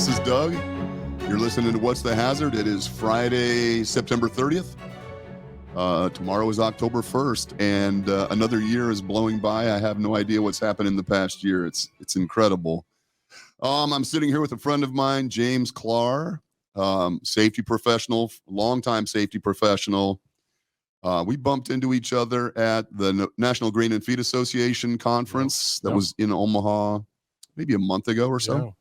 This is Doug. You're listening to What's the Hazard? It is Friday, September 30th. Tomorrow is October 1st, and another year is blowing by. I have no idea what's happened in the past year. It's incredible. I'm sitting here with a friend of mine, James .klar, safety professional, longtime safety professional. We bumped into each other at the National Grain and Feed Association conference that was in Omaha maybe a month ago or so.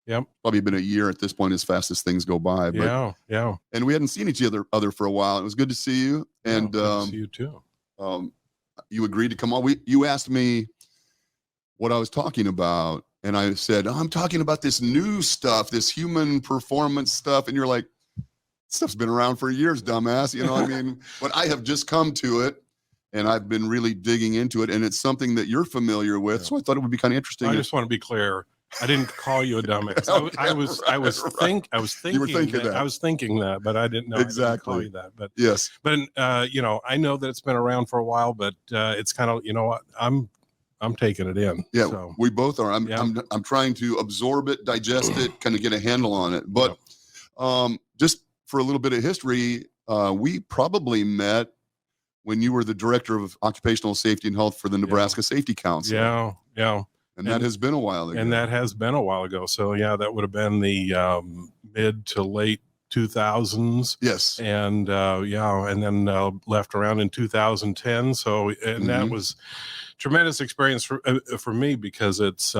Yep. Probably been a year at this point as fast as things go by. But, yeah. And we hadn't seen each other for a while. It was good to see you. And good to see you too. You agreed to come on. You asked me what I was talking about. And I said, I'm talking about this new stuff, this human performance stuff. And you're like, stuff's been around for years, dumbass. You know what I mean? But I have just come to it. And I've been really digging into it. And it's something that you're familiar with. So I thought it would be kind of interesting. I just want to be clear. I didn't call you a dumbass. I was thinking you were thinking that. I was thinking that, but I didn't know exactly. I didn't call you that. But yes. But I know that it's been around for a while, but it's kind of, what, I'm taking it in. Yeah, so. We both are. I'm trying to absorb it, digest it, kind of get a handle on it. But just for a little bit of history, we probably met when you were the director of occupational safety and health for the Nebraska Safety Council. Yeah. And that has been a while ago. And that has been a while ago. So that would have been the mid to late 2000s. Yes. And and then left around in 2010. So that was tremendous experience for me because it's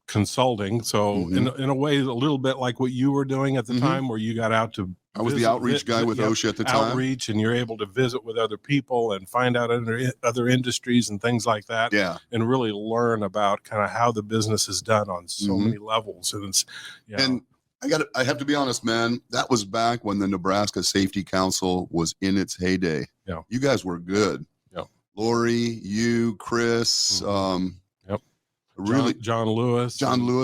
consulting. So in a way, a little bit like what you were doing at the time, where you got out to. I was the outreach guy with OSHA at the time. Outreach, and you're able to visit with other people and find out other industries and things like that. Yeah. And really learn about kind of how the business is done on so many levels. And it's, And I have to be honest, man, that was back when the Nebraska Safety Council was in its heyday. Yeah. You guys were good. Yeah. Lori, you, Chris, really John Lewis,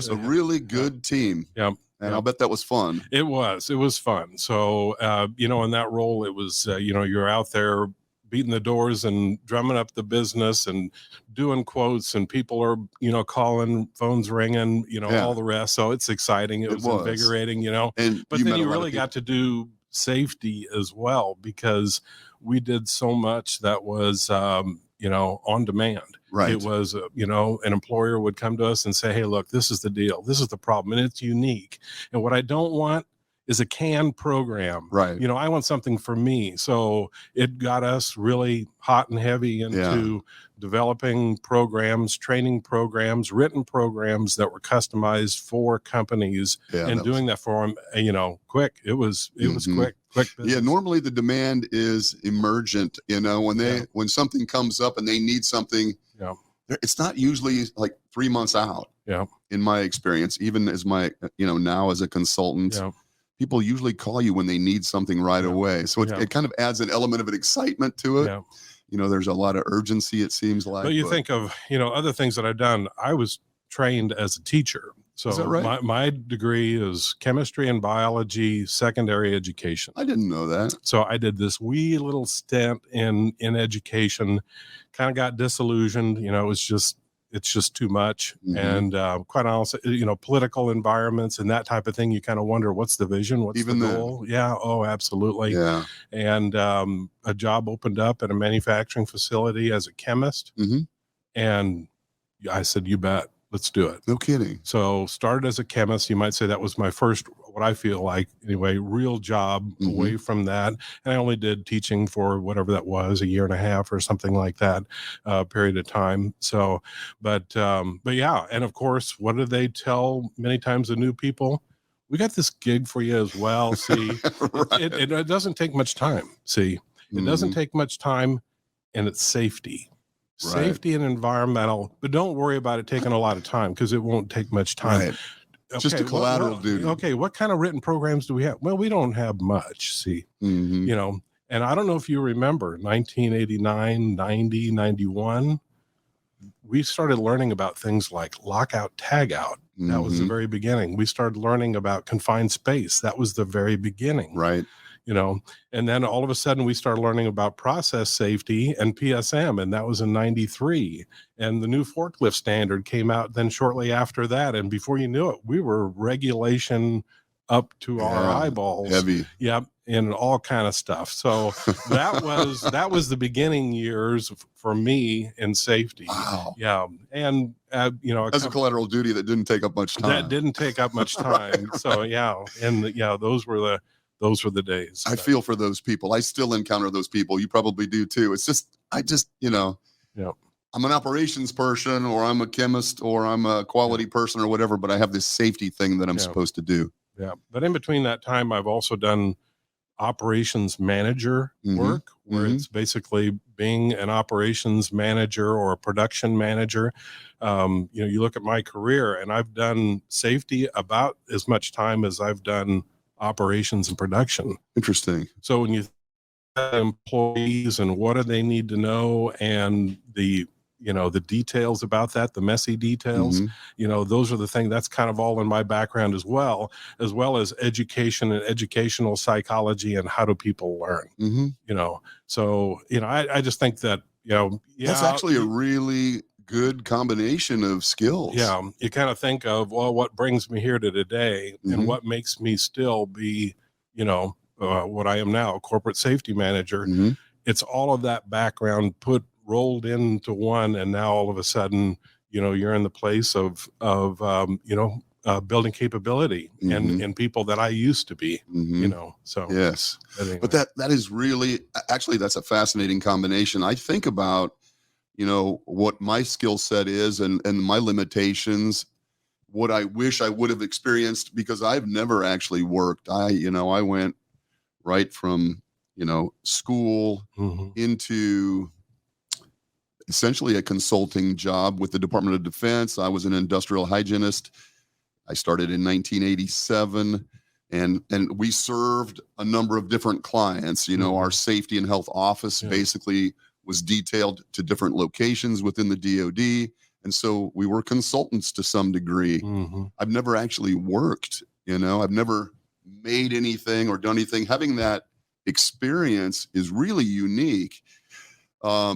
a really good team. Yeah. And I'll bet that was fun. It was fun. So, in that role, it was, you're out there beating the doors and drumming up the business and doing quotes, and people are, calling, phones ringing, all the rest. So it's exciting. It was invigorating, but then you really got to do safety as well, because we did so much that was, on demand. Right. It was, an employer would come to us and say, hey, look, this is the deal. This is the problem. And it's unique. And what I don't want is a canned program. Right. I want something for me. So it got us really hot and heavy into developing programs, training programs, written programs that were customized for companies and doing that for them, quick. It was quick business. Yeah. Normally the demand is emergent, when something comes up and they need something, it's not usually like 3 months out. Yeah. In my experience, even as now as a consultant, people usually call you when they need something right away. So it kind of adds an element of an excitement to it. Yeah. There's a lot of urgency, it seems like. But you think of, other things that I've done. I was trained as a teacher. So is that right? my degree is chemistry and biology, secondary education. I didn't know that. So I did this wee little stint in education, kind of got disillusioned. It's just too much. And quite honestly, political environments and that type of thing, you kind of wonder, what's the vision? What's the goal? Yeah. Oh, absolutely. Yeah. And a job opened up at a manufacturing facility as a chemist. And I said, you bet. Let's do it. No kidding. So started as a chemist. You might say that was my first, what I feel like anyway, real job away from that. And I only did teaching for whatever that was, a year and a half or something like that period of time. So, but yeah. And of course, what do they tell many times the new people? We got this gig for you as well. See, it doesn't take much time. See, it doesn't take much time, and it's safety. Safety and environmental, but don't worry about it taking a lot of time, because it won't take much time. Right. Okay, just a collateral duty. Okay, what kind of written programs do we have? Well, we don't have much, see. And I don't know if you remember 1989, 90, 91, we started learning about things like lockout, tagout. That was the very beginning. We started learning about confined space. That was the very beginning. Right. you know. And then all of a sudden we started learning about process safety and PSM, and that was in 93. And the new forklift standard came out then shortly after that. And before you knew it, we were regulation up to our eyeballs. Heavy. Yep. And all kind of stuff. So that was the beginning years for me in safety. Wow. Yeah. And, you know, as a collateral duty that didn't take up much time. That didn't take up much time. Right. So, yeah. And yeah, those were the days. I feel for those people. I still encounter those people. You probably do too. It's just, you know, I'm an operations person, or I'm a chemist, or I'm a quality person, or whatever, but I have this safety thing that I'm supposed to do. Yeah. But in between that time, I've also done operations manager work, where it's basically being an operations manager or a production manager. You know, you look at my career, and I've done safety about as much time as I've done operations and production. Interesting. So when you employees and what do they need to know, and the, you know, the details about that, the messy details, you know, those are the things that's kind of all in my background as well as education and educational psychology and how do people learn, you know? So, you know, I just think that, you know, that's actually a really good combination of skills. Yeah. You kind of think of, well, what brings me here to today and what makes me still be, you know, what I am now, a corporate safety manager. It's all of that background rolled into one, and now all of a sudden, you know, you're in the place of you know, building capability and people that I used to be, you know. So yes, anyway. But that is really, actually, that's a fascinating combination. I think about, you know, what my skill set is and my limitations, what I wish I would have experienced, because I've never actually worked. I went right from, you know, school into essentially a consulting job with the Department of Defense. I was an industrial hygienist. I started in 1987, and we served a number of different clients. You know, our safety and health office basically was detailed to different locations within the DoD. And so we were consultants to some degree. I've never actually worked, you know, I've never made anything or done anything. Having that experience is really unique.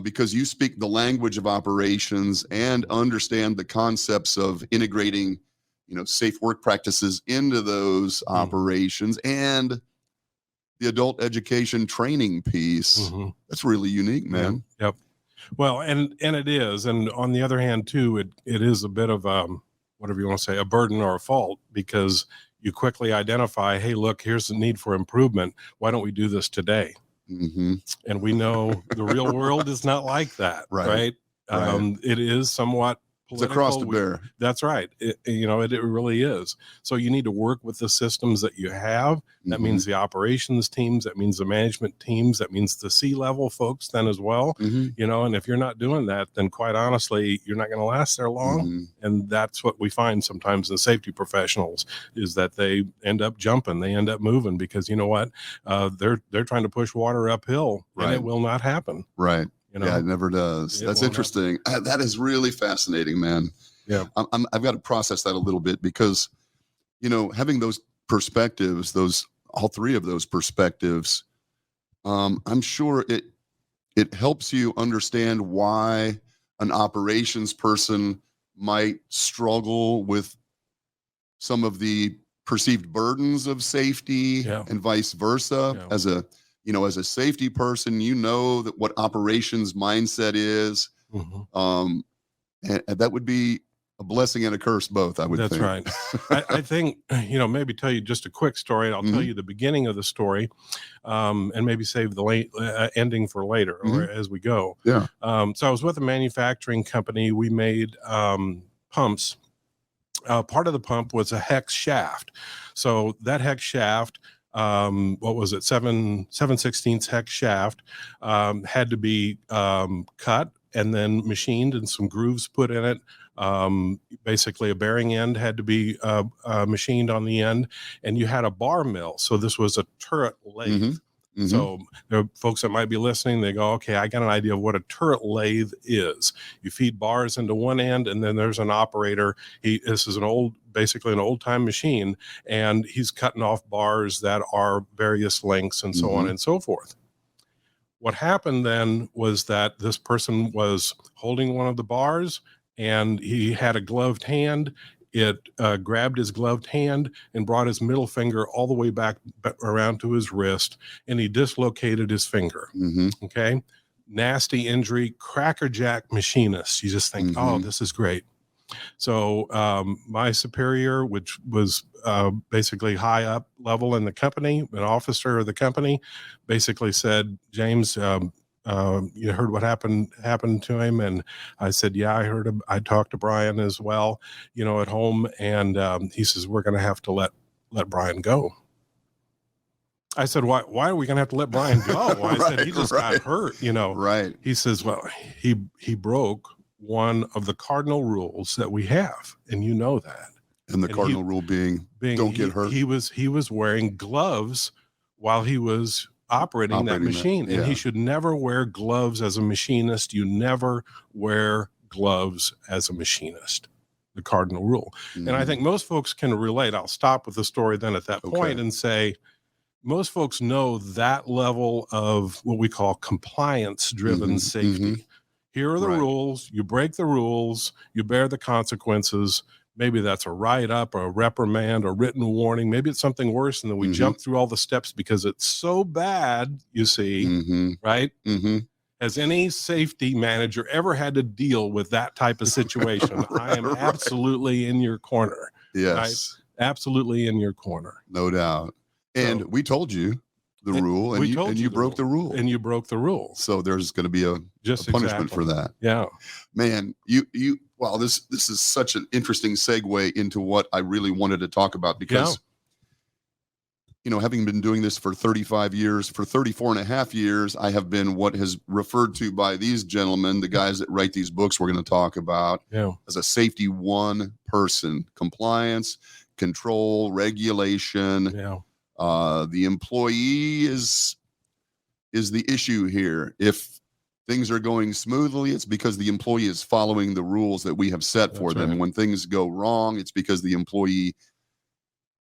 Because you speak the language of operations and understand the concepts of integrating, you know, safe work practices into those operations and the adult education training piece. That's really unique, man. Yep. Well, and it is. And on the other hand, too, it is a bit of whatever you want to say, a burden or a fault, because you quickly identify, hey, look, here's the need for improvement. Why don't we do this today? And we know the real world is not like that, right? It is somewhat political. It's a cross to bear. That's right. You know, it really is. So you need to work with the systems that you have. That means the operations teams. That means the management teams. That means the C-level folks then as well. You know, and if you're not doing that, then quite honestly, you're not going to last there long. And that's what we find sometimes in safety professionals, is that they end up jumping. They end up moving because, you know what, they're trying to push water uphill, and it will not happen. Right. You know? Yeah, it never does. That's interesting. That is really fascinating, man. Yeah, I've got to process that a little bit, because, you know, having those perspectives, all three of those perspectives, I'm sure it helps you understand why an operations person might struggle with some of the perceived burdens of safety and vice versa. As a safety person, you know that what operations mindset is, and that would be a blessing and a curse both, I would think. That's right. I think, you know, maybe tell you just a quick story. I'll tell you the beginning of the story, and maybe save the ending for later or as we go. Yeah. So I was with a manufacturing company. We made pumps. Part of the pump was a hex shaft. So that hex shaft, what was it, 7/16 hex shaft, had to be cut and then machined and some grooves put in it. Basically a bearing end had to be machined on the end, and you had a bar mill. So this was a turret lathe. So there are folks that might be listening, they go, okay, I got an idea of what a turret lathe is. You feed bars into one end, and then there's an operator. This is basically an old time machine, and he's cutting off bars that are various lengths and so on and so forth. What happened then was that this person was holding one of the bars, and he had a gloved hand. It grabbed his gloved hand and brought his middle finger all the way back around to his wrist, and he dislocated his finger. Okay. Nasty injury, crackerjack machinist. You just think, oh, this is great. So my superior, which was basically high up level in the company, an officer of the company, basically said, James, you heard what happened to him? And I said, yeah, I heard him. I talked to Brian as well, at home. And he says, we're going to have to let Brian go. I said, why are we going to have to let Brian go? I said, he just got hurt, Right. He says, well, he broke one of the cardinal rules that we have. And you know that. And the cardinal rule being don't get hurt. He was wearing gloves while he was operating that machine. And he should never wear gloves as a machinist. You never wear gloves as a machinist, the cardinal rule. And I think most folks can relate. I'll stop with the story then at that point and say, most folks know that level of what we call compliance-driven safety. Here are the rules. You break the rules. You bear the consequences. Maybe that's a write-up or a reprimand or written warning. Maybe it's something worse, and then we jump through all the steps because it's so bad, you see, right? Has any safety manager ever had to deal with that type of situation? I am absolutely in your corner. Yes. Right? Absolutely in your corner. No doubt. And we told you the rule, and you broke the rule. And you broke the rule. So there's going to be a punishment for that. Yeah. Man, wow, this is such an interesting segue into what I really wanted to talk about because, having been doing this for 35 years, for 34 and a half years, I have been what is referred to by these gentlemen, the guys that write these books we're going to talk about, as a safety one person, compliance, control, regulation. The employee is the issue here. If things are going smoothly, it's because the employee is following the rules that we have set for them. When things go wrong, it's because the employee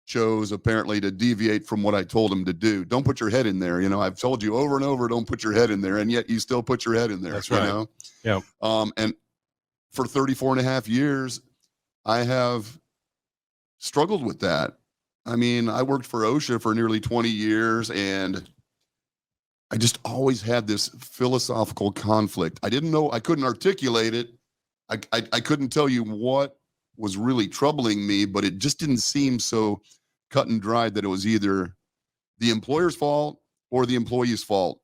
chose apparently to deviate from what I told him to do. Don't put your head in there. I've told you over and over, don't put your head in there. And yet you still put your head in there. That's right. Yeah. And for 34 and a half years, I have struggled with that. I mean, I worked for OSHA for nearly 20 years, and I just always had this philosophical conflict. I couldn't articulate it. I couldn't tell you what was really troubling me, but it just didn't seem so cut and dried that it was either the employer's fault or the employee's fault.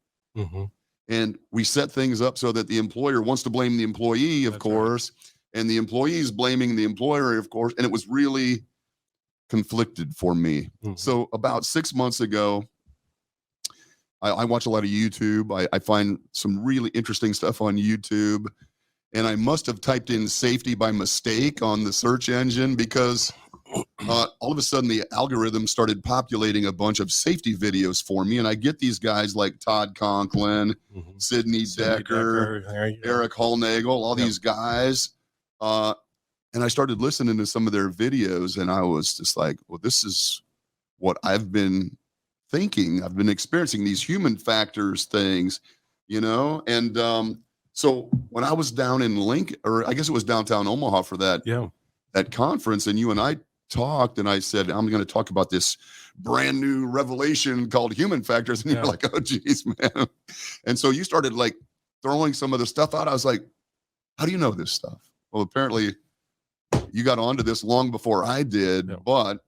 And we set things up so that the employer wants to blame the employee, of course, and the employee's blaming the employer, of course, and it was really conflicted for me. So about 6 months ago, I watch a lot of YouTube. I find some really interesting stuff on YouTube, and I must have typed in safety by mistake on the search engine because all of a sudden the algorithm started populating a bunch of safety videos for me, and I get these guys like Todd Conklin, Sidney Decker, Eric Holnagel, all these guys. And I started listening to some of their videos, and I was just like, well, this is what I've been thinking. I've been experiencing these human factors things, And so when I was down in Lincoln, or I guess it was downtown Omaha for that conference, and you and I talked, and I said, I'm going to talk about this brand new revelation called human factors. And you're like, oh, geez, man. And so you started like throwing some of the stuff out. I was like, how do you know this stuff? Well, apparently you got onto this long before I did, but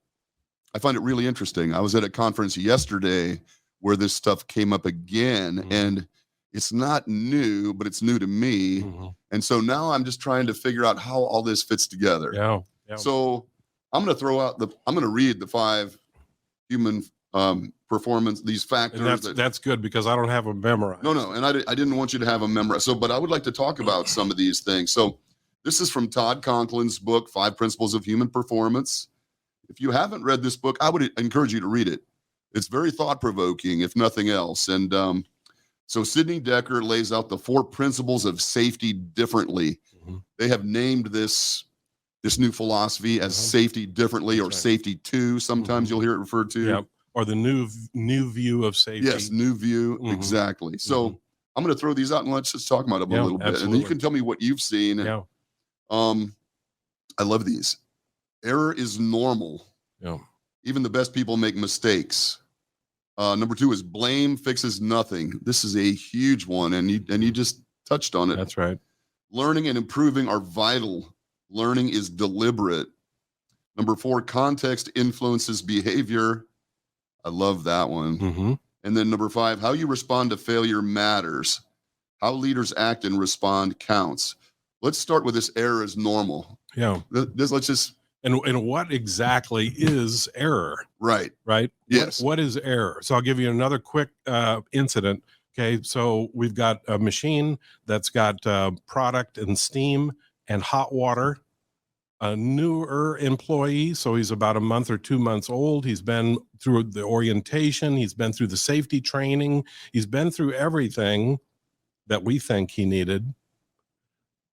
I find it really interesting. I was at a conference yesterday where this stuff came up again, and it's not new, but it's new to me. And so now I'm just trying to figure out how all this fits together. So I'm going to read the 5 human performance, these factors. And that's good because I don't have them memorized. No. And I didn't want you to have them memorized. So, but I would like to talk about some of these things. So this is from Todd Conklin's book, 5 Principles of Human Performance. If you haven't read this book, I would encourage you to read it. It's very thought-provoking, if nothing else. And so Sidney Decker lays out the 4 principles of safety differently. They have named this new philosophy as safety differently, or safety 2. Sometimes you'll hear it referred to. Yeah. Or the new view of safety. Yes, new view. Exactly. So I'm going to throw these out and let's just talk about them a little bit. Absolutely. And then you can tell me what you've seen. And, I love these. Error is normal. Yeah. Even the best people make mistakes. Number 2 is blame fixes nothing. This is a huge one, and you just touched on it. That's right. Learning and improving are vital. Learning is deliberate. Number 4, context influences behavior. I love that one. And then number 5, how you respond to failure matters. How leaders act and respond counts. Let's start with this error is normal. Yeah. Let's just. And what exactly is error? Right. Yes. What is error? So I'll give you another quick incident. Okay. So we've got a machine that's got product and steam and hot water. A newer employee, so he's about a month or 2 months old. He's been through the orientation. He's been through the safety training. He's been through everything that we think he needed.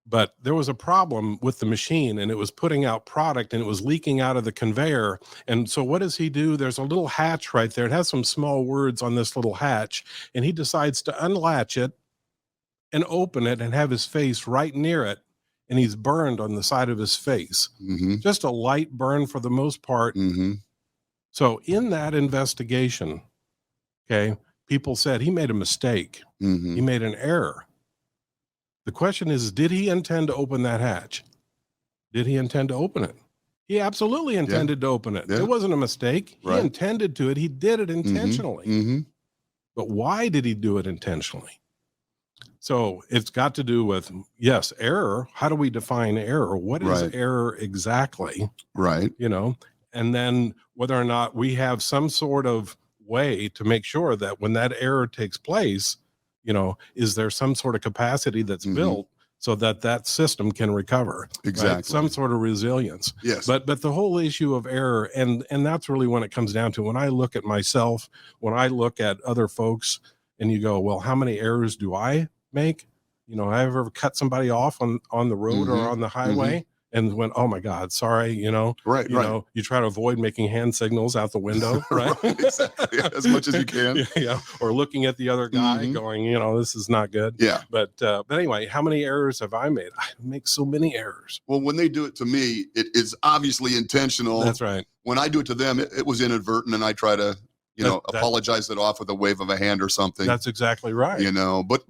But there was a problem with the machine, and it was putting out product, and it was leaking out of the conveyor. And so what does he do? There's a little hatch right there. It has some small words on this little hatch, and he decides to unlatch it and open it and have his face right near it. And he's burned on the side of his face. Just a light burn for the most part. So in that investigation, okay, people said he made a mistake. He made an error. The question is, did he intend to open that hatch? Did he intend to open it? He absolutely intended to open it. It wasn't a mistake. He intended to it. He did it intentionally. But why did he do it intentionally? So it's got to do with, yes, error. How do we define error? What is error exactly? You know, and then whether or not we have some sort of way to make sure that when that error takes place, you know, is there some sort of capacity that's built so that that system can recover? Exactly. Some sort of resilience. Yes. But the whole issue of error, and that's really when it comes down to, when I look at myself, when I look at other folks, and you go, well, how many errors do I make? You know, have I ever cut somebody off on the road or on the highway and went, oh my God, sorry, you know, you know, you try to avoid making hand signals out the window, right? Exactly. As much as you can. Or looking at the other guy going, you know, this is not good. But anyway, how many errors have I made? I make so many errors. Well, when they do it to me, it is obviously intentional. That's right. When I do it to them, it was inadvertent, and I try to, apologize it off with a wave of a hand or something. That's exactly right. You know, but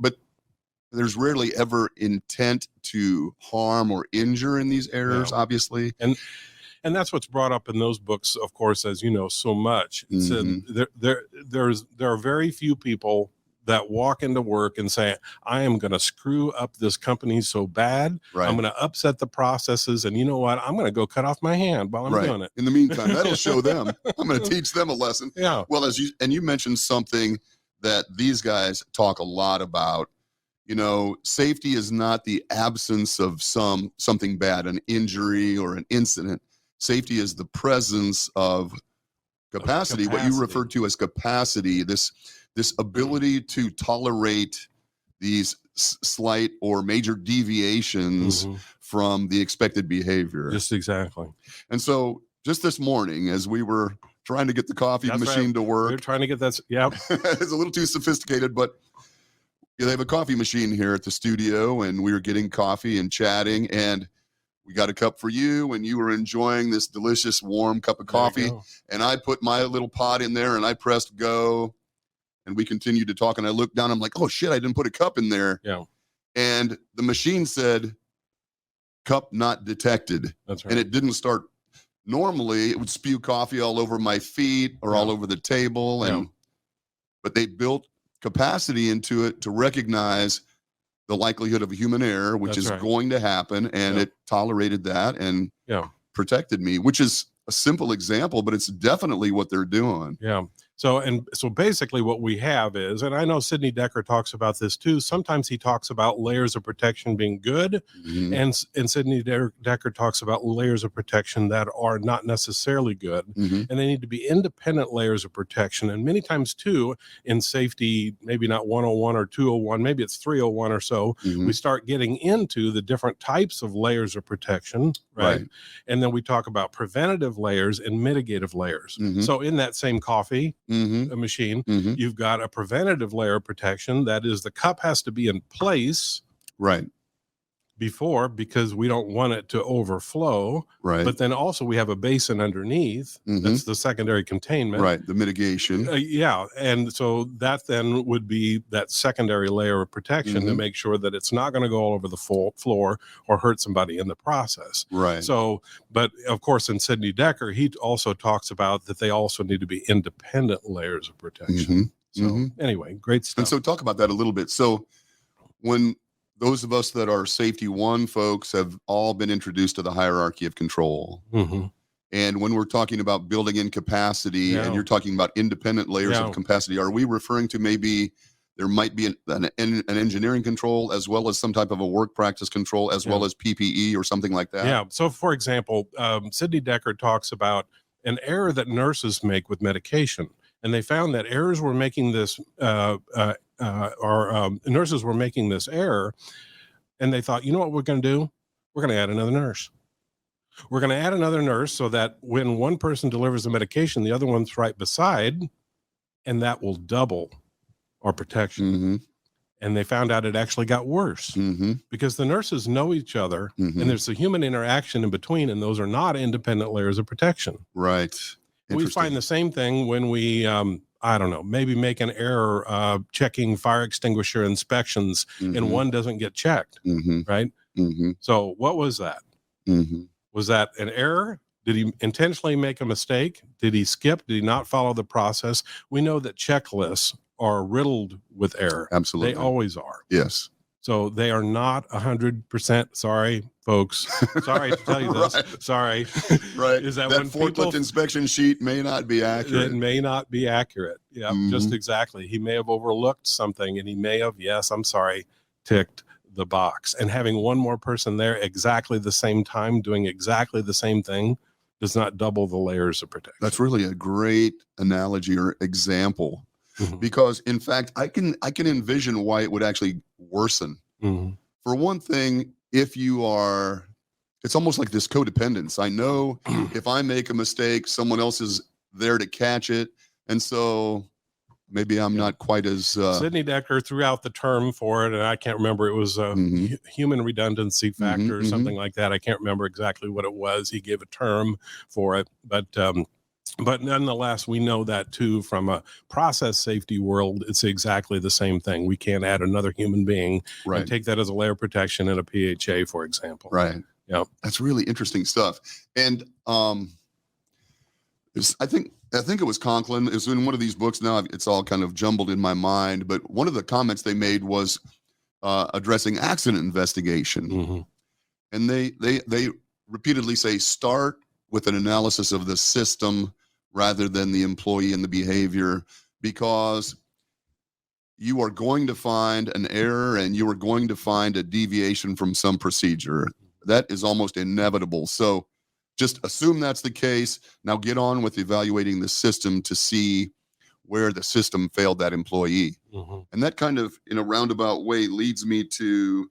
there's rarely ever intent to harm or injure in these errors, obviously. And that's what's brought up in those books, of course, as you know, so much. There are very few people that walk into work and say, I am going to screw up this company so bad. I'm going to upset the processes. And you know what? I'm going to go cut off my hand while I'm doing it. In the meantime, that'll show them. I'm going to teach them a lesson. Well, you mentioned something that these guys talk a lot about. You know, safety is not the absence of something bad, an injury or an incident. Safety is the presence of capacity, what you referred to as capacity, this ability to tolerate these slight or major deviations from the expected behavior. Just exactly. And so just this morning, as we were trying to get the coffee machine to work. We're trying to get that. It's a little too sophisticated, but they have a coffee machine here at the studio, and we were getting coffee and chatting, and we got a cup for you, and you were enjoying this delicious warm cup of coffee. And I put my little pot in there, and I pressed go, and we continued to talk. And I looked down, I'm like, oh shit, I didn't put a cup in there. And the machine said, cup not detected. That's right. And it didn't start. Normally, it would spew coffee all over my feet or all over the table. But they built capacity into it to recognize the likelihood of a human error, which is going to happen. And it tolerated that and protected me, which is a simple example, but it's definitely what they're doing. So basically what we have is, and I know Sidney Dekker talks about this too. Sometimes he talks about layers of protection being good, and Sidney Dekker talks about layers of protection that are not necessarily good, and they need to be independent layers of protection. And many times too, in safety, maybe not 101 or 201, maybe it's 301 or so, we start getting into the different types of layers of protection, right? And then we talk about preventative layers and mitigative layers. So in that same coffee machine, you've got a preventative layer of protection. That is, the cup has to be in place before, because we don't want it to overflow. But then also we have a basin underneath. That's the secondary containment. The mitigation. Yeah. And so that then would be that secondary layer of protection to make sure that it's not going to go all over the floor or hurt somebody in the process. So, but of course, in Sidney Dekker, he also talks about that they also need to be independent layers of protection. So anyway, great stuff. And so talk about that a little bit. So when those of us that are safety one folks have all been introduced to the hierarchy of control. And when we're talking about building in capacity and you're talking about independent layers of capacity, are we referring to maybe there might be an engineering control as well as some type of a work practice control as well as PPE or something like that? Yeah. So for example, Sidney Dekker talks about an error that nurses make with medication. And they found that nurses were making this error, and they thought, you know what we're going to do? We're going to add another nurse. We're going to add another nurse so that when one person delivers the medication, the other one's right beside, and that will double our protection. And they found out it actually got worse because the nurses know each other, and there's a human interaction in between, and those are not independent layers of protection. We find the same thing when we, I don't know, maybe make an error checking fire extinguisher inspections and one doesn't get checked, right? So what was that? Was that an error? Did he intentionally make a mistake? Did he skip? Did he not follow the process? We know that checklists are riddled with error. Absolutely. They always are. Yes. So they are not 100%. Sorry, folks. Sorry to tell you this. Sorry. Is that when forklift inspection sheet may not be accurate? It may not be accurate. Yeah, just exactly. He may have overlooked something, and he may have, yes, I'm sorry, ticked the box. And having one more person there exactly the same time doing exactly the same thing does not double the layers of protection. That's really a great analogy or example. Because in fact, I can envision why it would actually worsen. For one thing, if you are, it's almost like this codependence. I know if I make a mistake, someone else is there to catch it. And so maybe I'm not quite as... Sidney Dekker threw out the term for it, and I can't remember. It was a human redundancy factor or something like that. I can't remember exactly what it was. He gave a term for it, but nonetheless, we know that too from a process safety world. It's exactly the same thing. We can't add another human being and take that as a layer of protection in a PHA, for example. Yeah, that's really interesting stuff. And I think it was Conklin. It was in one of these books. Now it's all kind of jumbled in my mind. But one of the comments they made was addressing accident investigation, and they repeatedly say start with an analysis of the system rather than the employee and the behavior, because you are going to find an error and you are going to find a deviation from some procedure. That is almost inevitable. So just assume that's the case. Now get on with evaluating the system to see where the system failed that employee. And that kind of, in a roundabout way, leads me to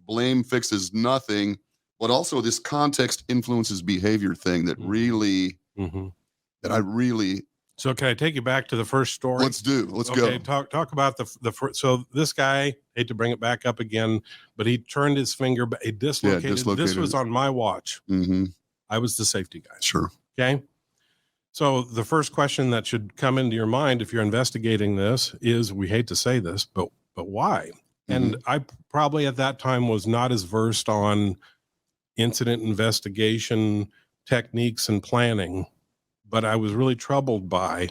blame fixes nothing, but also this context influences behavior thing that really, that I really. So can I take you back to the first story? Let's go. Talk about the first. So this guy, hate to bring it back up again, but he turned his finger, he dislocated. This was on my watch. I was the safety guy. Sure. Okay. So the first question that should come into your mind if you're investigating this is, we hate to say this, but why? And I probably at that time was not as versed on incident investigation techniques and planning, but I was really troubled by,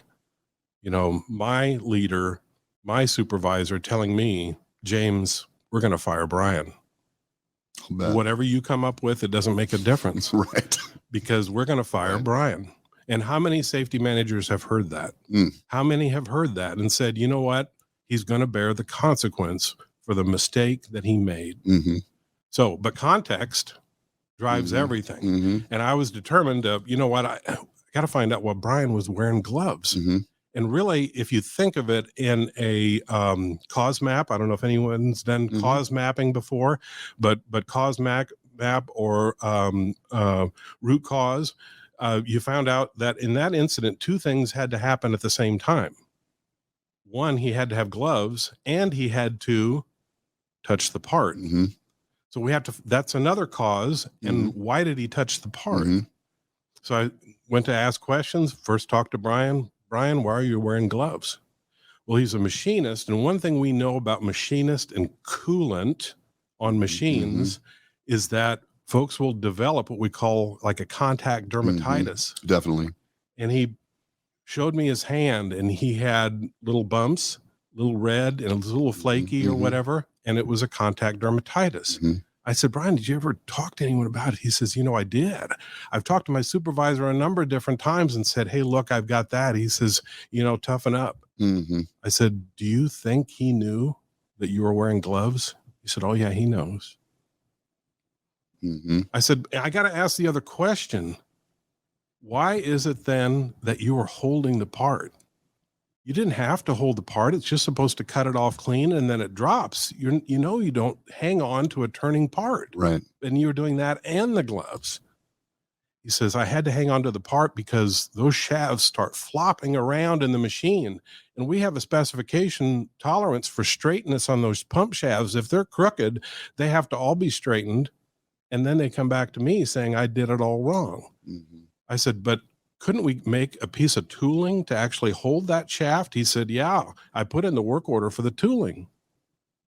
my leader, my supervisor telling me, James, we're going to fire Brian. Whatever you come up with, it doesn't make a difference. Right. Because we're going to fire Brian. And how many safety managers have heard that? How many have heard that and said, you know what? He's going to bear the consequence for the mistake that he made. So, but context drives everything. And I was determined to, you know what? I got to find out what Brian was wearing gloves. And really, if you think of it in a cause map, I don't know if anyone's done cause mapping before, but cause map or root cause, you found out that in that incident, two things had to happen at the same time. One, he had to have gloves and he had to touch the part. So we have to, that's another cause. And why did he touch the part? So I went to ask questions, first talked to Brian. Brian, why are you wearing gloves? Well, he's a machinist. And one thing we know about machinist and coolant on machines is that folks will develop what we call like a contact dermatitis. Definitely. And he showed me his hand and he had little bumps, little red and a little flaky or whatever. And it was a contact dermatitis. I said, Brian, did you ever talk to anyone about it? He says, you know, I did. I've talked to my supervisor a number of different times and said, hey, look, I've got that. He says, you know, toughen up. I said, do you think he knew that you were wearing gloves? He said, oh yeah, he knows. I said, I got to ask the other question. Why is it then that you were holding the part? You didn't have to hold the part. It's just supposed to cut it off clean and then it drops. You know, you don't hang on to a turning part. Right. And you were doing that and the gloves. He says, I had to hang on to the part because those shafts start flopping around in the machine. And we have a specification tolerance for straightness on those pump shafts. If they're crooked, they have to all be straightened. And then they come back to me saying, I did it all wrong. I said, but couldn't we make a piece of tooling to actually hold that shaft? He said, yeah, I put in the work order for the tooling.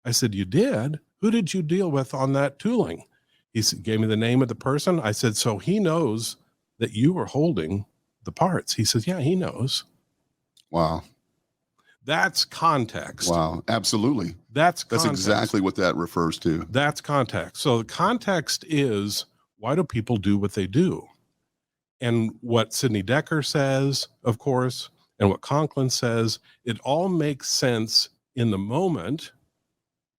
I said, you did? Who did you deal with on that tooling? He gave me the name of the person. I said, so he knows that you were holding the parts. He says, yeah, he knows. Wow. That's context. Wow. Absolutely. That's exactly what that refers to. That's context. So the context is, why do people do what they do? And what Sidney Decker says, of course, and what Conklin says, it all makes sense in the moment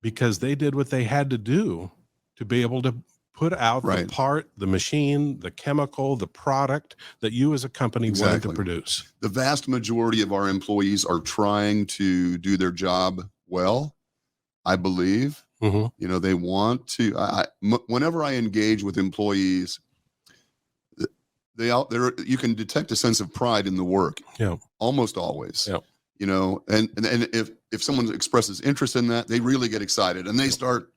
because they did what they had to do to be able to put out the part, the machine, the chemical, the product that you as a company wanted to produce. The vast majority of our employees are trying to do their job well, I believe. You know, they want to, whenever I engage with employees, you can detect a sense of pride in the work. Almost always. You know, and if someone expresses interest in that, they really get excited and they start,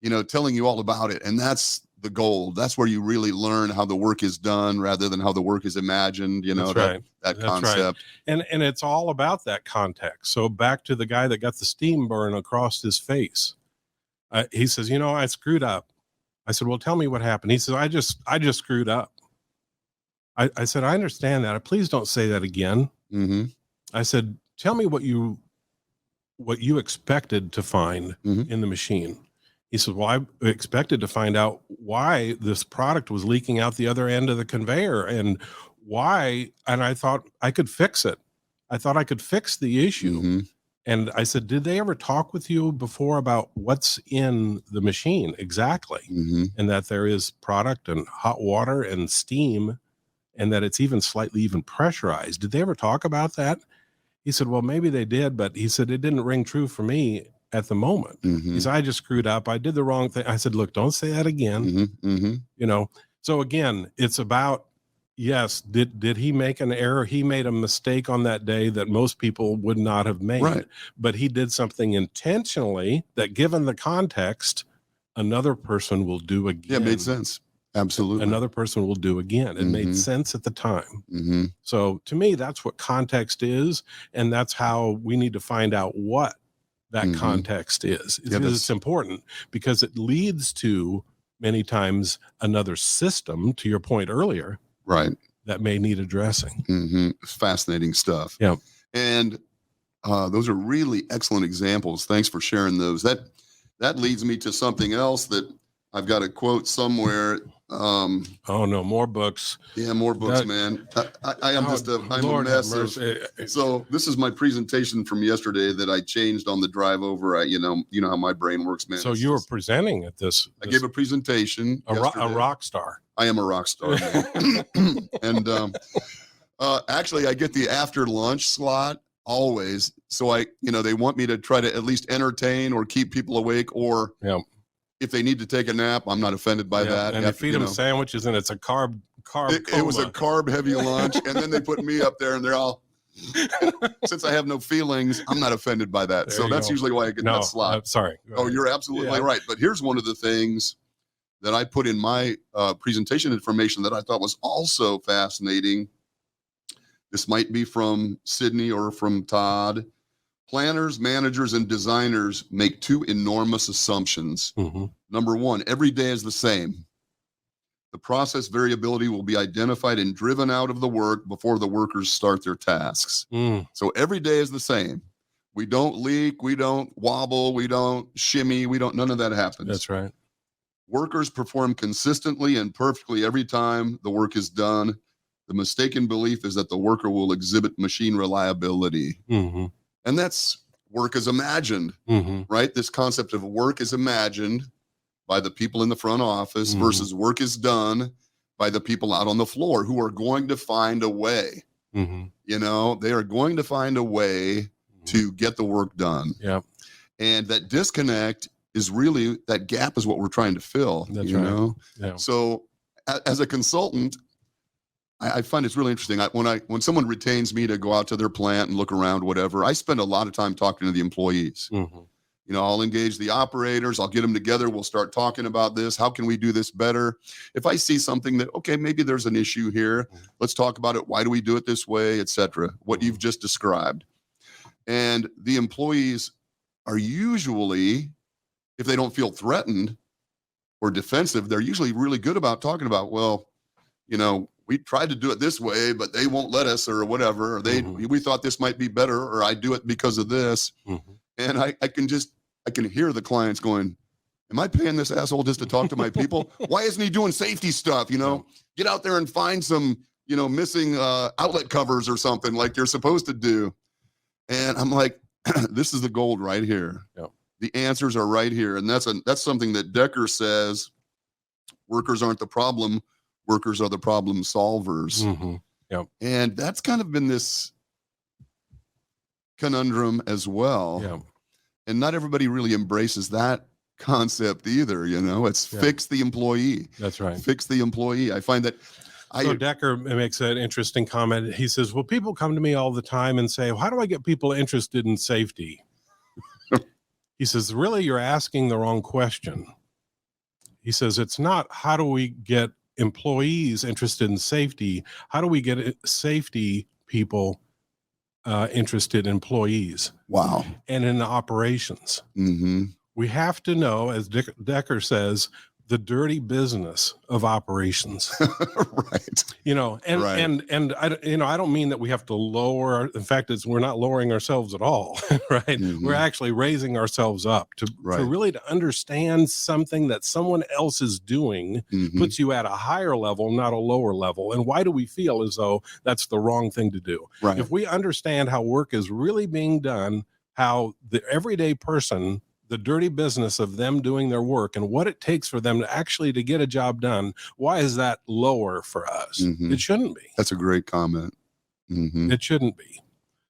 you know, telling you all about it. And that's the goal. That's where you really learn how the work is done rather than how the work is imagined, you know, that concept. And it's all about that context. So back to the guy that got the steam burn across his face. He says, you know, I screwed up. I said, well, tell me what happened. He says, I just screwed up. I said, I understand that. Please don't say that again. I said, tell me what you expected to find in the machine. He said, well, I expected to find out why this product was leaking out the other end of the conveyor and why. And I thought I could fix it. I thought I could fix the issue. And I said, did they ever talk with you before about what's in the machine exactly? And that there is product and hot water and steam and that it's even slightly pressurized. Did they ever talk about that? He said, well, maybe they did, but he said, it didn't ring true for me at the moment. He said, I just screwed up. I did the wrong thing. I said, look, don't say that again. You know? So again, it's about, yes, did he make an error? He made a mistake on that day that most people would not have made, but he did something intentionally that given the context, another person will do again. Yeah, it made sense. Absolutely. Another person will do again. It made sense at the time. So to me, that's what context is. And that's how we need to find out what that context is. It's important because it leads to many times another system, to your point earlier, that may need addressing. It's fascinating stuff. Yeah. And those are really excellent examples. Thanks for sharing those. That leads me to something else that I've got a quote somewhere. Oh no, more books. Yeah, more books, That- man. I am I'm Lord a have mess of, mercy. so this is my presentation from yesterday that I changed on the drive over. You know how my brain works, man. So It's you were just- presenting at this. I gave a presentation. a yesterday. rock star. I am a rock star, man. And actually, I get the after lunch slot always. So they want me to try to at least entertain or keep people awake, or Yeah. if they need to take a nap, I'm not offended by that. And they feed them sandwiches, and it's a carb. It was a carb heavy lunch, and then they put me up there, and they're all. Since I have no feelings, I'm not offended by that. So that's usually why I get that slot. Sorry. Oh, you're absolutely right. But here's one of the things that I put in my presentation information that I thought was also fascinating. This might be from Sydney or from Todd. Planners, managers, and designers make two enormous assumptions. Mm-hmm. Number one, every day is the same. The process variability will be identified and driven out of the work before the workers start their tasks. So every day is the same. We don't leak, we don't wobble, we don't shimmy, none of that happens. That's right. Workers perform consistently and perfectly every time the work is done. The mistaken belief is that the worker will exhibit machine reliability. Mm-hmm. And that's work is imagined, right? This concept of work is imagined by the people in the front office versus work is done by the people out on the floor who are going to find a way. They are going to find a way to get the work done. Yeah. And that disconnect is really, that gap is what we're trying to fill. That's you right. know? Yeah. So as a consultant, I find it's really interesting. When someone retains me to go out to their plant and look around, whatever, I spend a lot of time talking to the employees. I'll engage the operators. I'll get them together. We'll start talking about this. How can we do this better? If I see something that, okay, maybe there's an issue here. Let's talk about it. Why do we do it this way, et cetera? What you've just described. And the employees are usually, if they don't feel threatened or defensive, they're usually really good about talking about, well, we tried to do it this way, but they won't let us or whatever. Or we thought this might be better, or I do it because of this. And I can hear the clients going, am I paying this asshole just to talk to my people? Why isn't he doing safety stuff? Get out there and find some, missing outlet covers or something like you're supposed to do. And I'm like, this is the gold right here. Yep. The answers are right here. And that's something that Decker says, workers aren't the problem. Workers are the problem solvers. Yep. And that's kind of been this conundrum as well. Yeah. And not everybody really embraces that concept either. It's fix the employee. That's right. Fix the employee. I find that So Decker makes an interesting comment. He says, well, people come to me all the time and say, well, how do I get people interested in safety? He says, really, you're asking the wrong question. He says, it's not how do we get employees interested in safety? How do we get safety people interested in employees? Wow. And in the operations. We have to know, as Decker says, the dirty business of operations. Right. And I don't mean that we have to lower. In fact, we're not lowering ourselves at all, right? We're actually raising ourselves up to really to understand something that someone else is doing puts you at a higher level, not a lower level. And why do we feel as though that's the wrong thing to do? Right. If we understand how work is really being done, how the everyday person, the dirty business of them doing their work and what it takes for them to get a job done, why is that lower for us? It shouldn't be. That's a great comment. It shouldn't be.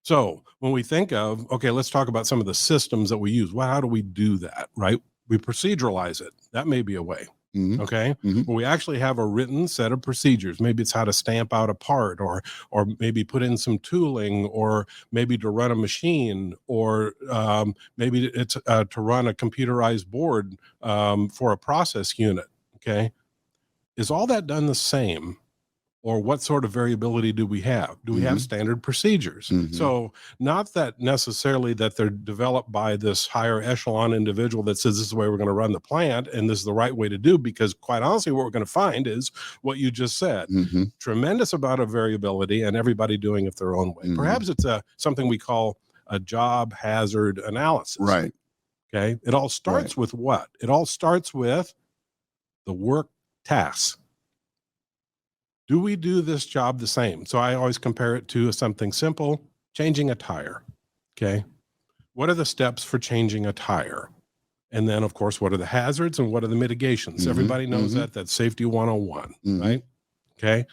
So when we think of, okay, let's talk about some of the systems that we use. Well, how do we do that, right? We proceduralize it. That may be a way. Okay. But we actually have a written set of procedures. Maybe it's how to stamp out a part, or maybe put in some tooling, or maybe to run a machine, or maybe it's to run a computerized board for a process unit. Okay. Is all that done the same? Or what sort of variability do we have? Do we have standard procedures? So not that necessarily that they're developed by this higher echelon individual that says this is the way we're going to run the plant and this is the right way to do, because quite honestly, what we're going to find is what you just said. Tremendous amount of variability and everybody doing it their own way. Perhaps it's something we call a job hazard analysis. Right. Okay. It all starts with what? It all starts with the work tasks. Do we do this job the same? So I always compare it to something simple, changing a tire. Okay. What are the steps for changing a tire? And then, of course, what are the hazards and what are the mitigations? Everybody knows that. That's safety 101, right? Okay.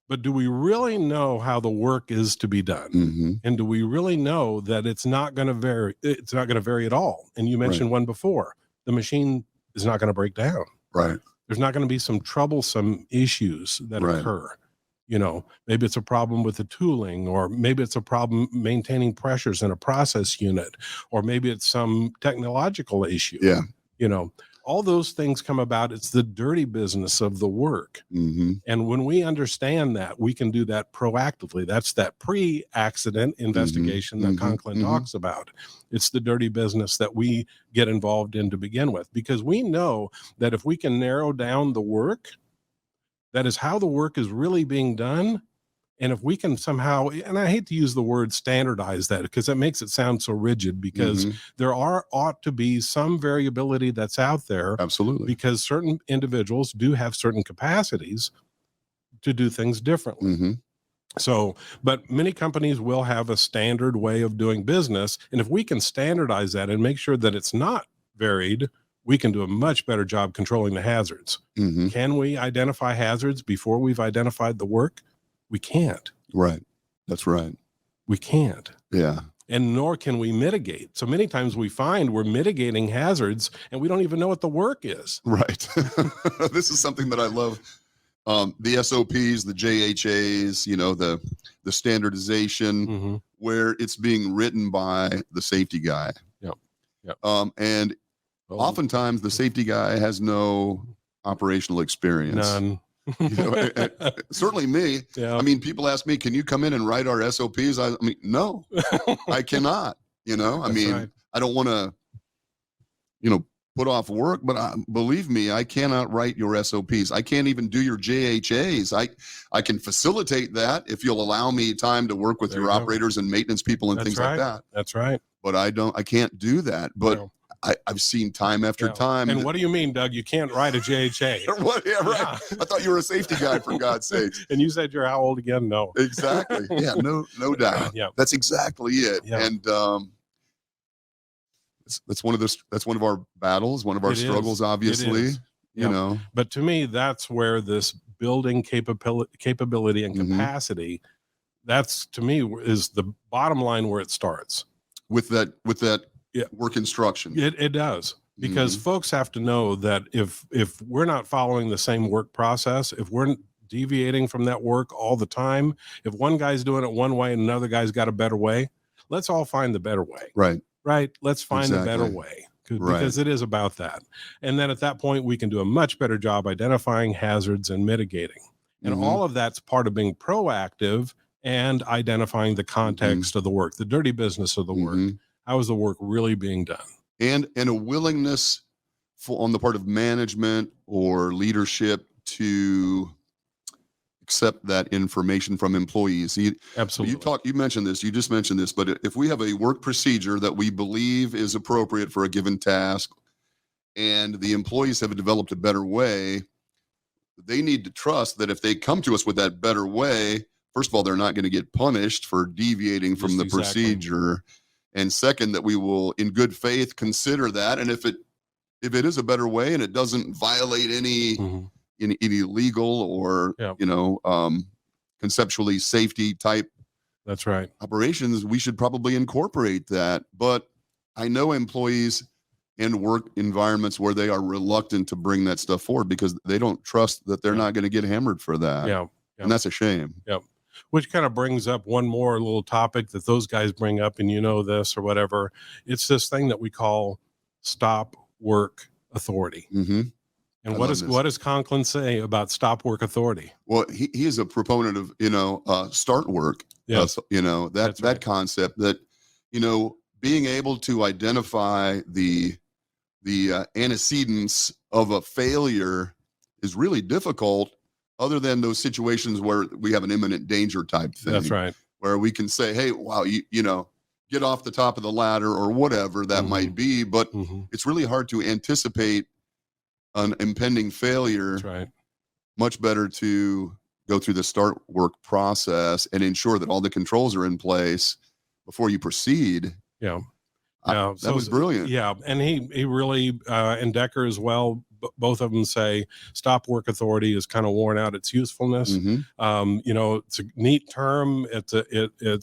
But do we really know how the work is to be done? And do we really know that it's not going to vary? It's not going to vary at all. And you mentioned one before. The machine is not going to break down. Right. There's not going to be some troublesome issues that occur. You know, maybe it's a problem with the tooling, or maybe it's a problem maintaining pressures in a process unit, or maybe it's some technological issue. Yeah. You know, all those things come about. It's the dirty business of the work. And when we understand that, we can do that proactively. That's that pre-accident investigation that Conklin talks about. It's the dirty business that we get involved in to begin with, because we know that if we can narrow down the work, that is how the work is really being done. And if we can somehow, and I hate to use the word standardize that because it makes it sound so rigid, because there ought to be some variability that's out there. Absolutely. Because certain individuals do have certain capacities to do things differently. So, but many companies will have a standard way of doing business. And if we can standardize that and make sure that it's not varied, we can do a much better job controlling the hazards. Can we identify hazards before we've identified the work? We can't. Right. That's right. We can't. Yeah. And nor can we mitigate. So many times we find we're mitigating hazards and we don't even know what the work is. Right. This is something that I love. The SOPs, the JHAs, you know, the standardization, where it's being written by the safety guy. And oftentimes the safety guy has no operational experience. None. You know, certainly me. I mean, people ask me, can you come in and write our SOPs? I mean, no, I cannot. You know, I mean, I don't want to, you know, put off work, but believe me, I cannot write your SOPs. I can't even do your JHAs. I can facilitate that if you'll allow me time to work with your operators and maintenance people and things like that. That's right. But I can't do that. But I've seen time after time. And what do you mean, Doug? You can't write a JHA. What? Yeah, right. I thought you were a safety guy, for God's sake. And you said you're how old again? No. Exactly. Yeah, no doubt. That's exactly it. And that's one of our battles, one of our struggles, obviously. You know. But to me, that's where this building capability and capacity, that's to me is the bottom line where it starts. With that work instruction. It does, because folks have to know that if we're not following the same work process, if we're deviating from that work all the time, if one guy's doing it one way and another guy's got a better way, let's all find the better way. Right. Let's find a better way, because it is about that. And then at that point, we can do a much better job identifying hazards and mitigating. And all of that's part of being proactive and identifying the context of the work, the dirty business of the work. How is the work really being done? And a willingness on the part of management or leadership to accept that information from employees. Absolutely. You mentioned this, you just mentioned this, but if we have a work procedure that we believe is appropriate for a given task, and the employees have developed a better way, they need to trust that if they come to us with that better way, first of all, they're not going to get punished for deviating from the procedure. And second, that we will, in good faith, consider that. And if it is a better way and it doesn't violate any legal or conceptually safety type operations, we should probably incorporate that. But I know employees in work environments where they are reluctant to bring that stuff forward because they don't trust that they're not going to get hammered for that. And that's a shame. Which kind of brings up one more little topic that those guys bring up, and you know this or whatever. It's this thing that we call stop work authority. And what does Conklin say about stop work authority? Well, he is a proponent of start work. That concept that being able to identify the antecedents of a failure is really difficult, other than those situations where we have an imminent danger type thing. That's right. Where we can say, hey, wow, get off the top of the ladder or whatever that might be. But it's really hard to anticipate an impending failure. That's right. Much better to go through the start work process and ensure that all the controls are in place before you proceed. Yeah. That was brilliant. Yeah. And he really, and Decker as well, both of them say stop work authority is kind of worn out its usefulness. You know, it's a neat term. It's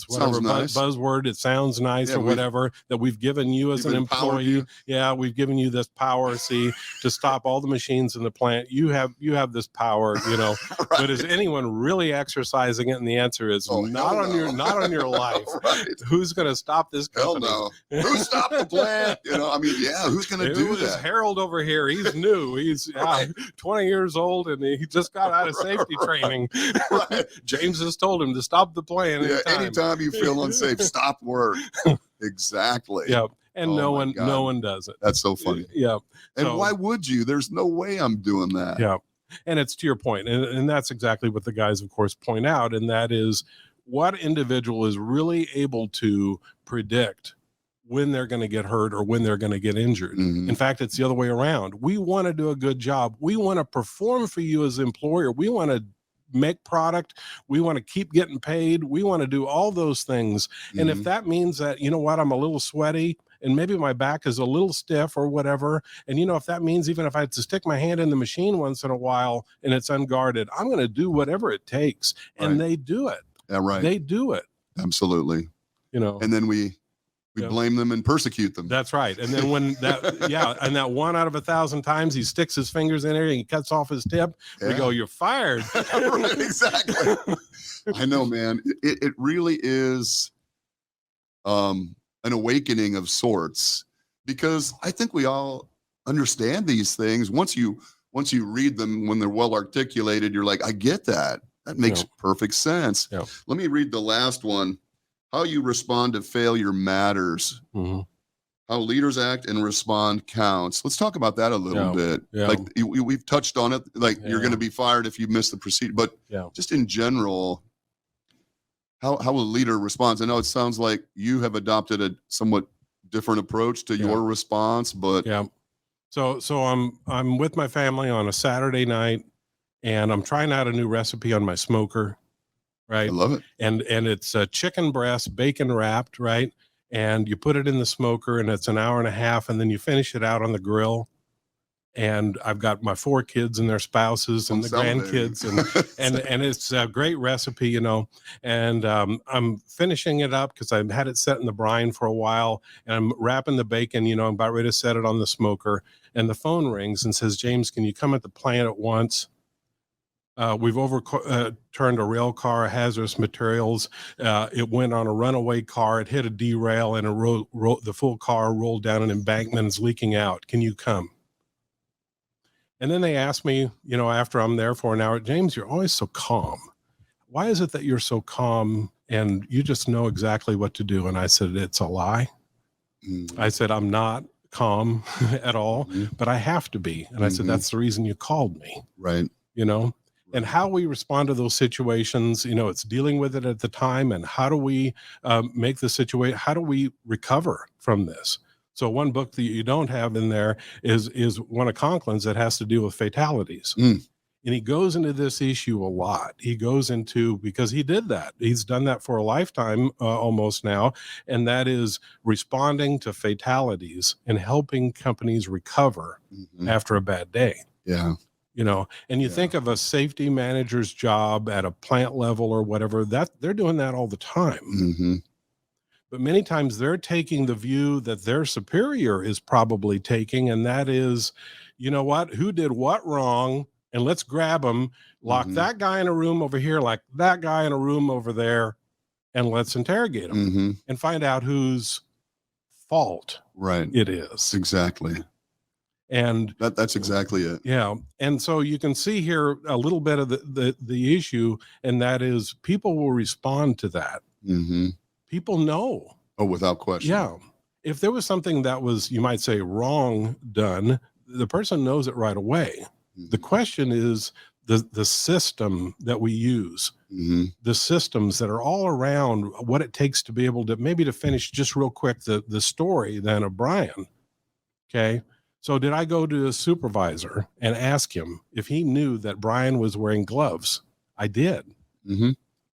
whatever nice. buzzword. It sounds nice, or whatever, that we've given you as an employee. Yeah, we've given you this power, see, to stop all the machines in the plant. You have this power, you know. Right. But is anyone really exercising it? And the answer is not on your life. Right. Who's going to stop this company? Hell no. Who stopped the plant? You know, I mean, yeah, who's going to do that? Harold over here. He's new. He's 20 years old, and he just got out of safety training. Right. James has told him to stop the plant. Anytime you feel unsafe, stop work. Exactly. Yeah. And no one does it. That's so funny. Yeah. And why would you? There's no way I'm doing that. Yeah. And it's to your point. And that's exactly what the guys, of course, point out. And that is what individual is really able to predict when they're going to get hurt or when they're going to get injured. In fact, it's the other way around. We want to do a good job. We want to perform for you as an employer. We want to make product. We want to keep getting paid. We want to do all those things. And if that means that, you know what, I'm a little sweaty and maybe my back is a little stiff or whatever, and you know, if that means even if I have to stick my hand in the machine once in a while and it's unguarded, I'm going to do whatever it takes. And they do it. Yeah, right. They do it. Absolutely. You know, and then we blame them and persecute them. That's right. And then when and that 1 out of 1,000 times he sticks his fingers in there and he cuts off his tip, we go, you're fired. Right, exactly. I know, man. It really is an awakening of sorts, because I think we all understand these things. Once you read them, when they're well articulated, you're like, I get that. That makes perfect sense. Yeah. Let me read the last one. How you respond to failure matters. How leaders act and respond counts. Let's talk about that a little bit. Yeah. Like we've touched on it. Like you're going to be fired if you miss the procedure, but just in general, how a leader responds. I know it sounds like you have adopted a somewhat different approach to your response, but So I'm with my family on a Saturday night, and I'm trying out a new recipe on my smoker. Right. I love it. And it's chicken breast, bacon wrapped, right? And you put it in the smoker and it's an hour and a half, and then you finish it out on the grill. And I've got my 4 kids and their spouses and the grandkids, and it's a great recipe, you know. And I'm finishing it up because I've had it set in the brine for a while, and I'm wrapping the bacon, you know, I'm about ready to set it on the smoker, and the phone rings and says, James, can you come at the plant at once? We've overturned a rail car, hazardous materials. It went on a runaway car. It hit a derail, and the full car rolled down an embankment and is leaking out. Can you come? And then they asked me, you know, after I'm there for an hour, James, you're always so calm. Why is it that you're so calm and you just know exactly what to do? And I said, it's a lie. I said, I'm not calm at all, but I have to be. And I said, that's the reason you called me. Right. You know? And how we respond to those situations, you know, it's dealing with it at the time, and how do we make the situation, how do we recover from this? So one book that you don't have in there is one of Conklin's that has to do with fatalities. And he goes into this issue a lot. He goes into, because he did that. He's done that for a lifetime almost now, and that is responding to fatalities and helping companies recover after a bad day. Yeah. You know, and you think of a safety manager's job at a plant level or whatever, that they're doing that all the time. But many times they're taking the view that their superior is probably taking, and that is, you know what, who did what wrong, and let's grab them, lock that guy in a room over here, like that guy in a room over there, and let's interrogate them and find out whose fault it is. Exactly. And that's exactly it. Yeah. And so you can see here a little bit of the issue, and that is people will respond to that. People know. Oh, without question. Yeah. If there was something that was, you might say, wrong done, the person knows it right away. The question is the system that we use, the systems that are all around what it takes to be able to, maybe to finish just real quick the story then of Brian. Okay. So did I go to a supervisor and ask him if he knew that Brian was wearing gloves? I did. Mm-hmm.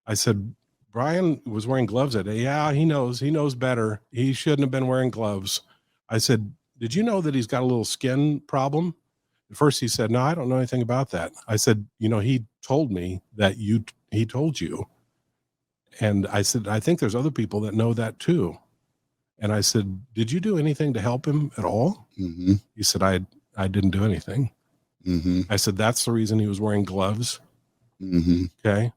I said, Brian was wearing gloves that day. Yeah, he knows better. He shouldn't have been wearing gloves. I said, did you know that he's got a little skin problem? At first he said, no, I don't know anything about that. I said, he told me that he told you. And I said, I think there's other people that know that too. And I said, did you do anything to help him at all? Mm-hmm. He said, I didn't do anything. Mm-hmm. I said, that's the reason he was wearing gloves. Mm-hmm. Okay.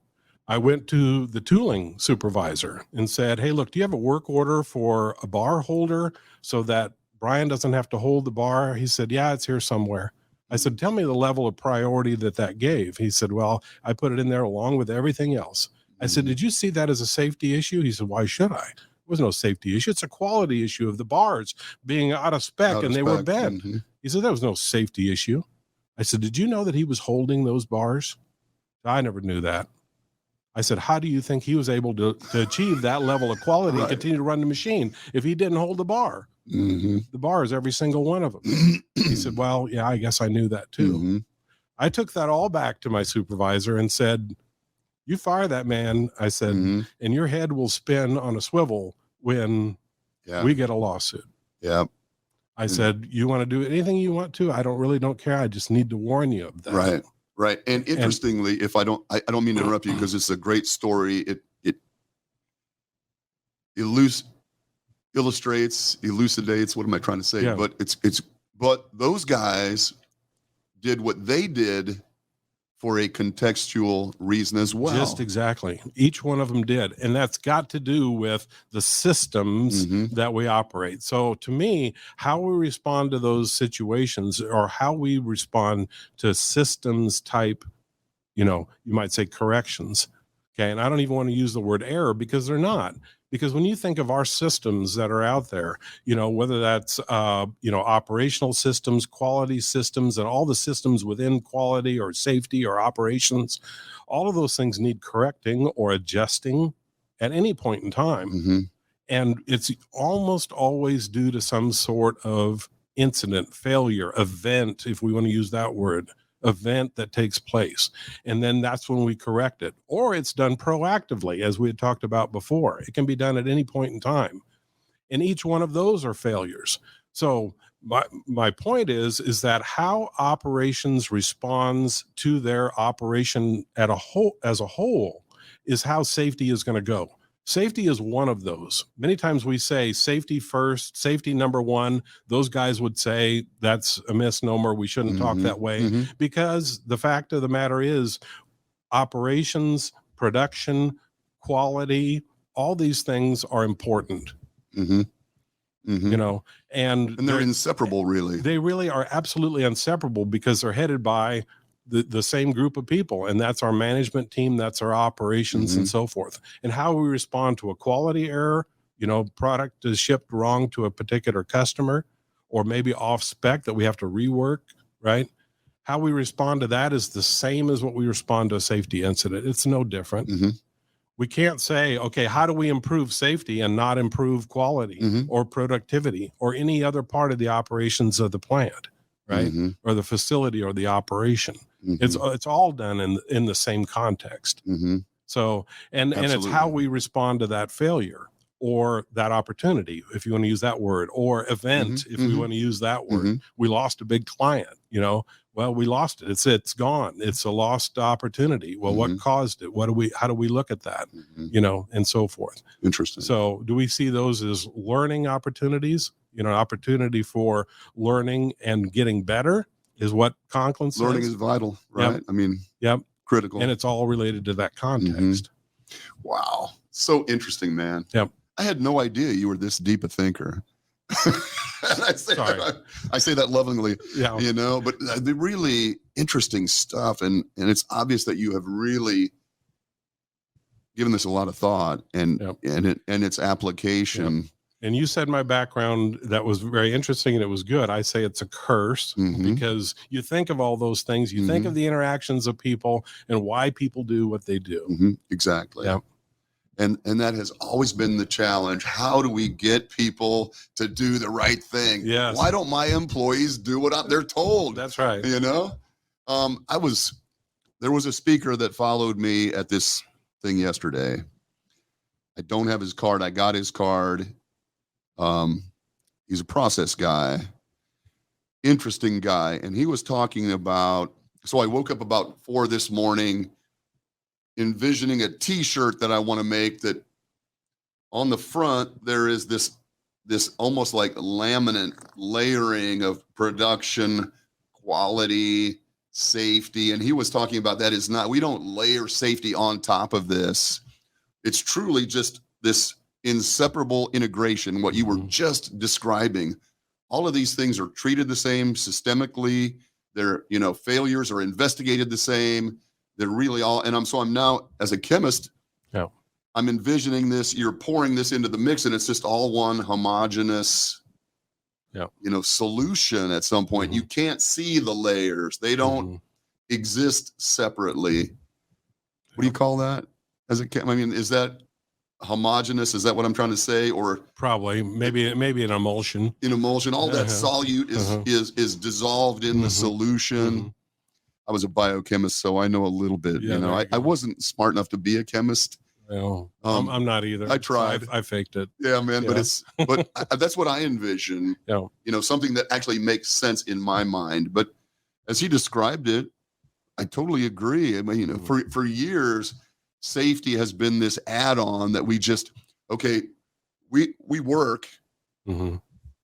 I went to the tooling supervisor and said, hey, look, do you have a work order for a bar holder so that Brian doesn't have to hold the bar? He said, yeah, it's here somewhere. I said, tell me the level of priority that gave. He said, well, I put it in there along with everything else. I said, did you see that as a safety issue? He said, why should I? It was no safety issue. It's a quality issue of the bars being out of spec and they were bent. Mm-hmm. He said, that was no safety issue. I said, did you know that he was holding those bars? I never knew that. I said, how do you think he was able to achieve that level of quality and continue to run the machine if he didn't hold the bar? Mm-hmm. The bars, every single one of them. He said, well, yeah, I guess I knew that too. Mm-hmm. I took that all back to my supervisor and said, you fire that man, I said, and your head will spin on a swivel when we get a lawsuit. Yeah. I said, you want to do anything you want to? I don't care. I just need to warn you of that. Right. Right. And interestingly, if I don't mean to interrupt you because it's a great story. It elucidates. What am I trying to say? Yeah. But those guys did what they did for a contextual reason as well. Just exactly. Each one of them did. And that's got to do with the systems that we operate. So to me, how we respond to those situations or how we respond to systems type, you might say corrections. Okay. And I don't even want to use the word error because they're not. Because when you think of our systems that are out there, whether that's, operational systems, quality systems, and all the systems within quality or safety or operations, all of those things need correcting or adjusting at any point in time. Mm-hmm. And it's almost always due to some sort of incident, failure, event, if we want to use that word, event that takes place. And then that's when we correct it. Or it's done proactively, as we had talked about before. It can be done at any point in time. And each one of those are failures. So my point is that how operations responds to their operation as a whole is how safety is going to go. Safety is one of those. Many times we say safety first, safety number one. Those guys would say that's a misnomer. We shouldn't talk that way because the fact of the matter is operations, production, quality, all these things are important. And they're inseparable, really. They really are absolutely inseparable because they're headed by the same group of people, and that's our management team, that's our operations and so forth. And how we respond to a quality error, product is shipped wrong to a particular customer or maybe off spec that we have to rework, right? How we respond to that is the same as what we respond to a safety incident. It's no different. We can't say, okay, how do we improve safety and not improve quality or productivity or any other part of the operations of the plant, right? Or the facility or the operation. It's all done in the same context. So, and it's how we respond to that failure or that opportunity, if you want to use that word, or event, if we want to use that word. We lost a big client, well, we lost it. It's gone. It's a lost opportunity. Well, what caused it? How do we look at that? And so forth. Interesting. So do we see those as learning opportunities? Opportunity for learning and getting better is what Conklin says. Learning is vital, right? Yep. I mean, yep. Critical. And it's all related to that context. Wow. So interesting, man. Yep. I had no idea you were this deep a thinker. I say that lovingly, but the really interesting stuff. And it's obvious that you have really given this a lot of thought and its application. Yep. And you said my background, that was very interesting and it was good. I say it's a curse because you think of all those things, you think of the interactions of people and why people do what they do. Exactly. Yeah. And that has always been the challenge. How do we get people to do the right thing? Yes. Why don't my employees do what they're told? That's right. I was there was a speaker that followed me at this thing yesterday. I don't have his card. I got his card. He's a process guy, interesting guy. And he was talking about, so I woke up about 4 this morning, envisioning a t-shirt that I want to make, that on the front, there is this almost like laminate layering of production, quality, safety. And he was talking about that is not, we don't layer safety on top of this. It's truly just this inseparable integration, what you were just describing. All of these things are treated the same systemically. Their, failures are investigated the same. They're really all, and I'm now, as a chemist, I'm envisioning this, you're pouring this into the mix, and it's just all one homogeneous, solution at some point. You can't see the layers. They don't exist separately. What do you call that? Is that homogeneous? Is that what I'm trying to say? Or probably maybe an emulsion. In emulsion, all that solute is dissolved in the solution. I was a biochemist, so I know a little bit. I wasn't smart enough to be a chemist. No, I'm not either. I tried. I faked it. Yeah, man. Yeah. But that's what I envision. Something that actually makes sense in my mind. But as he described it, I totally agree. I mean, for years, safety has been this add-on that we just, we work, and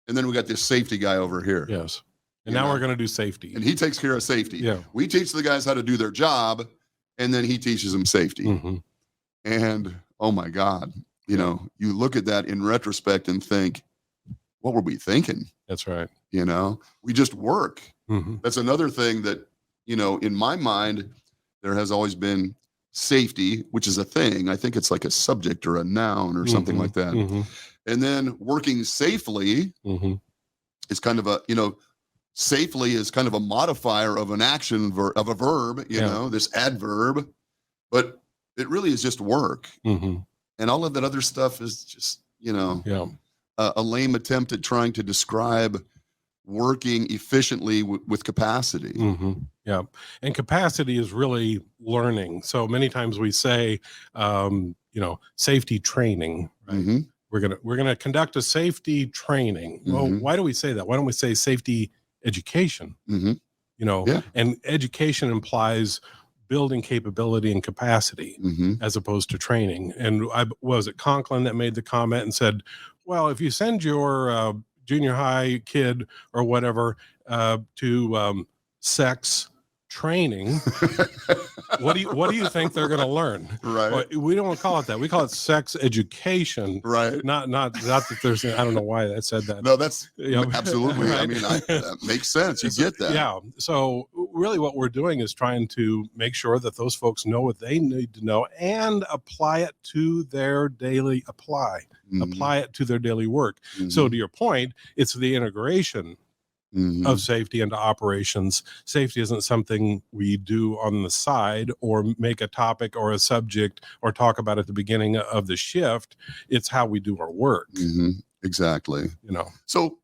then we got this safety guy over here. Yes. And now we're going to do safety. And he takes care of safety. Yeah. We teach the guys how to do their job, and then he teaches them safety. And oh my God, you look at that in retrospect and think, what were we thinking? That's right. We just work. That's another thing that, in my mind, there has always been safety, which is a thing. I think it's like a subject or a noun or something like that. And then working safely is kind of safely is kind of a modifier of an action of a verb, this adverb, but it really is just work. And all of that other stuff is just, a lame attempt at trying to describe working efficiently with capacity. Yeah. And capacity is really learning. So many times we say, safety training, right? We're going to conduct a safety training. Well, why do we say that? Why don't we say safety education? And education implies building capability and capacity as opposed to training. And was it Conklin that made the comment and said, well, if you send your junior high kid or whatever to sex training, what do you think they're going to learn? Right. Well, we don't call it that. We call it sex education. Right. Not that there's, I don't know why I said that. No, that's absolutely. Right? I mean, that makes sense. You get that. Yeah. So really what we're doing is trying to make sure that those folks know what they need to know and apply it to their daily apply it to their daily work. So to your point, it's the integration of safety into operations. Safety isn't something we do on the side or make a topic or a subject or talk about at the beginning of the shift. It's how we do our work. Exactly. So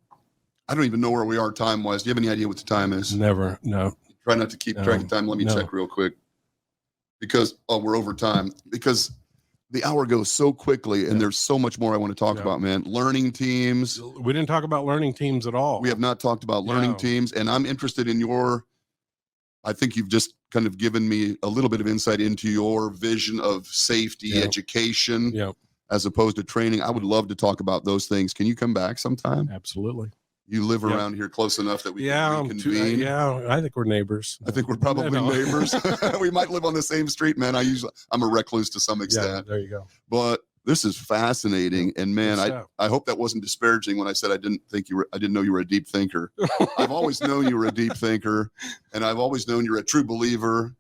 I don't even know where we are time-wise. Do you have any idea what the time is? Never. No. Try not to keep track of time. Let me check real quick. Because, we're over time. Because the hour goes so quickly, and there's so much more I want to talk about, man. Learning teams. We didn't talk about learning teams at all. We have not talked about learning teams, and I'm interested in I think you've just kind of given me a little bit of insight into your vision of safety education as opposed to training. I would love to talk about those things. Can you come back sometime? Absolutely. You live around here close enough that we can reconvene. I think we're neighbors. I think we're probably neighbors. We might live on the same street, man. I'm a recluse to some extent. Yeah, there you go. But this is fascinating, and man, I hope that wasn't disparaging when I said I didn't know you were a deep thinker. I've always known you were a deep thinker, and I've always known you're a true believer.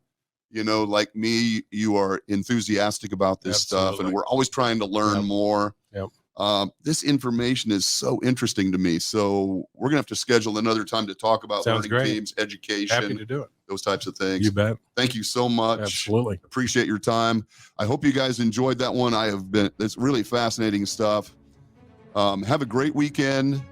Like me, you are enthusiastic about this stuff, and we're always trying to learn more. Yep. This information is so interesting to me. So we're gonna have to schedule another time to talk about learning teams, education. Happy to do it. Those types of things. You bet. Thank you so much. Absolutely. Appreciate your time. I hope you guys enjoyed that one. It's really fascinating stuff. Have a great weekend.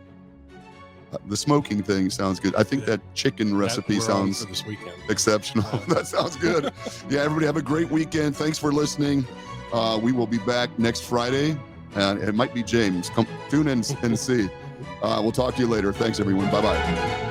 The smoking thing sounds good. I think that chicken recipe We're on sounds for this weekend. exceptional. That sounds good. Yeah, everybody have a great weekend. Thanks for listening. We will be back next Friday. And it might be James. Come tune in and see. We'll talk to you later. Thanks, everyone. Bye-bye.